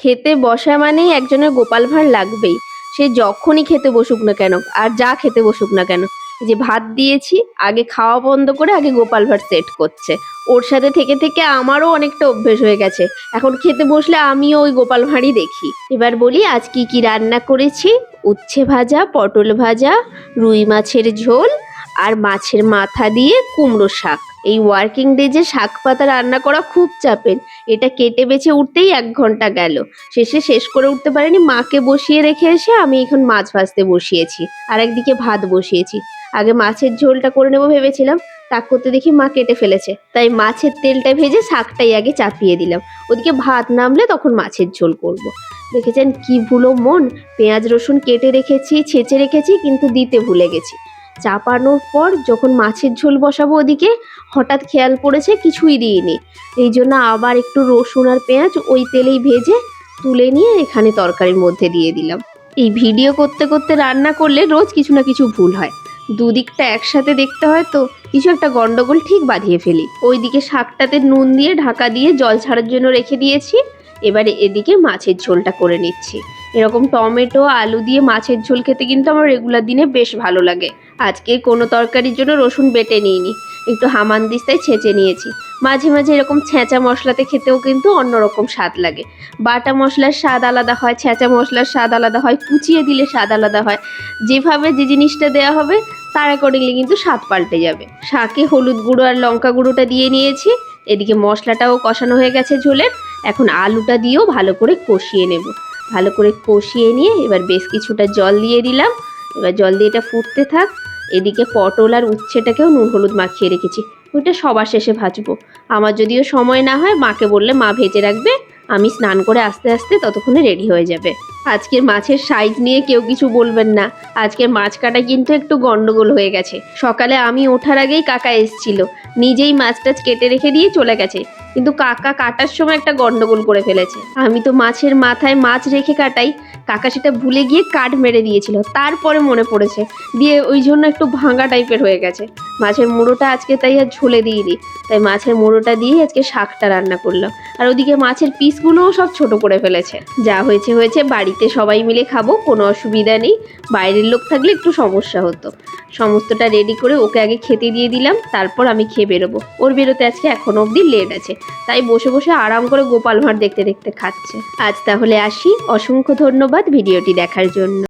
খেতে বসা মানেই একজনের গোপাল ভাঁড় লাগবেই। সে যখনই খেতে বসুক না কেন আর যা খেতে বসুক না কেন, এই যে ভাত দিয়েছি আগে খাওয়া বন্ধ করে আগে গোপাল ভাঁড় সেট করছে। ওর সাথে থেকে থেকে আমারও অনেকটা অভ্যেস হয়ে গেছে। এখন খেতে বসলে আমিও ওই গোপাল ভাঁড়ই দেখি। এবার বলি আজ কি কি রান্না করেছি। উচ্ছে ভাজা, পটল ভাজা, রুই মাছের ঝোল আর মাছের মাথা দিয়ে কুমড়ো শাক। এই ওয়ার্কিং ডেজে শাক পাতা রান্না করা খুব চাপের। এটা কেটে বেছে উঠতেই 1 ঘন্টা গেল। শেষ করে উঠতে পারিনি, মাকে বসিয়ে রেখে এসে আমি এখন মাছ ভাজতে বসিয়েছি আর একদিকে ভাত বসিয়েছি। আগে মাছের ঝোলটা করে নেবো ভেবেছিলাম, তাক করতে দেখি মা কেটে ফেলেছে, তাই মাছের তেলটা ভেজে শাকটাই আগে চাপিয়ে দিলাম। ওদিকে ভাত নামলে তখন মাছের ঝোল করব। দেখেছেন কি ভুলো মন, পেঁয়াজ রসুন কেটে রেখেছি, ছেঁচে রেখেছি, কিন্তু দিতে ভুলে গেছি। চাপানোর পর যখন মাছের ঝোল বসাবো ওদিকে হঠাৎ খেয়াল পড়েছে কিছুই দিইনি। এই জন্য আবার একটু রসুন আর পেঁয়াজ ওই তেলেই ভেজে তুলে নিয়ে এখানে তরকারির মধ্যে দিয়ে দিলাম। এই ভিডিও করতে করতে রান্না করলে রোজ কিছু না কিছু ভুল হয়, দুদিকটা একসাথে দেখতে হয়, তো কিছু একটা গন্ডগোল ঠিক বাঁধিয়ে ফেলি। ওইদিকে শাকটাতে নুন দিয়ে ঢাকা দিয়ে জল ছাড়ার জন্য রেখে দিয়েছি। এবারে এদিকে মাছের ঝোলটা করে নিচ্ছি। এরকম টমেটো আলু দিয়ে মাছের ঝোল খেতে কিন্তু আমার রেগুলার দিনে বেশ ভালো লাগে। আজকে কোনো তরকারির জন্য রসুন বেটে নিইনি, একটু হামানদিস্তায় ছেঁচে নিয়েছি। মাঝে মাঝে এরকম ছেঁচা মশলাতে খেতেও কিন্তু অন্যরকম স্বাদ লাগে। বাটা মশলার স্বাদ আলাদা হয়, ছেঁচা মশলার স্বাদ আলাদা হয়, কুচিয়ে দিলে স্বাদ আলাদা হয়। যেভাবে যে জিনিসটা দেওয়া হবে তার অ্যাকর্ডিংলি কিন্তু স্বাদ পাল্টে যাবে। শাকে হলুদ গুঁড়ো আর লঙ্কা গুঁড়োটা দিয়ে নিয়েছি। এদিকে মশলাটাও কষানো হয়ে গেছে ঝোলের। এখন আলুটা দিয়েও ভালো করে কষিয়ে নেব। ভালো করে কষিয়ে নিয়ে এবার বেশ কিছুটা জল দিয়ে দিলাম। এবার জল দিয়ে এটা ফুটতে থাক। এদিকে পটল আর উচ্ছেটাকেও নুন হলুদ মাখিয়ে রেখেছি, ওইটা সবার শেষে ভাজবো। আমার যদিও সময় না হয় মাকে বললে মা ভেজে রাখবে, আমি স্নান করে আস্তে আস্তে ততক্ষণে রেডি হয়ে যাবে। আজকের মাছের সাইজ নিয়ে কেউ কিছু বলবেন না, আজকের মাছ কাটা কিন্তু একটু গন্ডগোল হয়ে গেছে। সকালে আমি ওঠার আগেই কাকা এসছিল, নিজেই মাছ টাছ কেটে রেখে দিয়ে চলে গেছে, কিন্তু কাকা কাটার সময় একটা গন্ডগোল করে ফেলেছে। আমি তো মাছের মাথায় মাছ রেখে কাটাই, কাকা সেটা ভুলে গিয়ে কাট মেরে দিয়েছিল, তারপরে মনে পড়েছে, দিয়ে ওই জন্য একটু ভাঙা টাইপের হয়ে গেছে। মাছের মুড়োটা আজকে তাই আর ঝোলে দিইনি, তাই মাছের মুড়োটা দিয়েই আজকে শাকটা রান্না করলাম। আর ওদিকে মাছের পিসগুলোও সব ছোট করে ফেলেছে। যা হয়েছে হয়েছে, বাড়িতে সবাই মিলে খাবো, কোনো অসুবিধা নেই। বাইরের লোক থাকলে একটু সমস্যা হতো। সমস্তটা রেডি করে ওকে আগে খেতে দিয়ে দিলাম, তারপর আমি খেয়ে বেরোবো। ওর বেরোতে আজকে এখনো অবধি লেট আছে, তাই বসে বসে আরাম করে গোপাল ভাঁড় দেখতে দেখতে খাচ্ছে। আজ তাহলে আসি, অসংখ্য ধন্যবাদ ভিডিওটি দেখার জন্য।